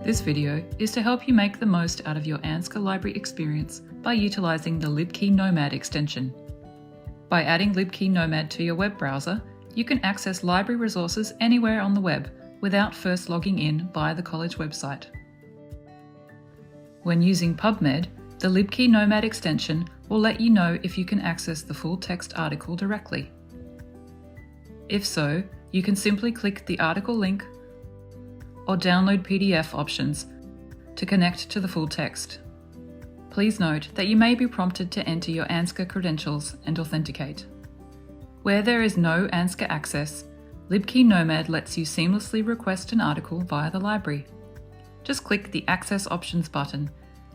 This video is to help you make the most out of your ANZCA library experience by utilising the LibKey Nomad extension. By adding LibKey Nomad to your web browser, you can access library resources anywhere on the web without first logging in via the college website. When using PubMed, the LibKey Nomad extension will let you know if you can access the full text article directly. If so, you can simply click the article link or download PDF options to connect to the full text. Please note that you may be prompted to enter your ANZCA credentials and authenticate. Where there is no ANZCA access, LibKey Nomad lets you seamlessly request an article via the library. Just click the Access Options button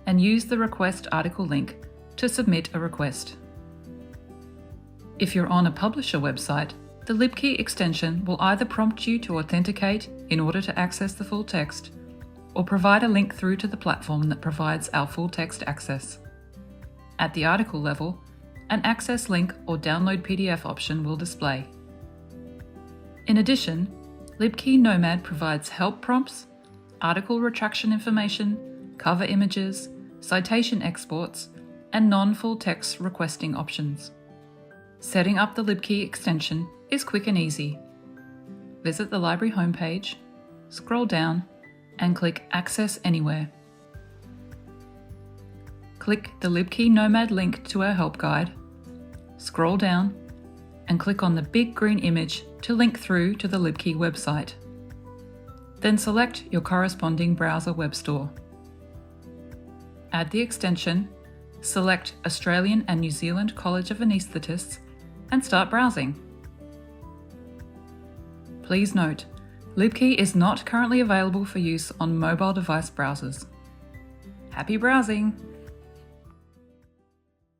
and use the Request Article link to submit a request. If you're on a publisher website, the LibKey extension will either prompt you to authenticate in order to access the full text, or provide a link through to the platform that provides our full text access. At the article level, an access link or download PDF option will display. In addition, LibKey Nomad provides help prompts, article retraction information, cover images, citation exports, and non-full text requesting options. Setting up the LibKey extension is quick and easy. Visit the library homepage, scroll down, and click Access Anywhere. Click the LibKey Nomad link to our help guide, scroll down, and click on the big green image to link through to the LibKey website. Then select your corresponding browser web store. Add the extension, select Australian and New Zealand College of Anaesthetists, and start browsing. Please note, LibKey is not currently available for use on mobile device browsers. Happy browsing!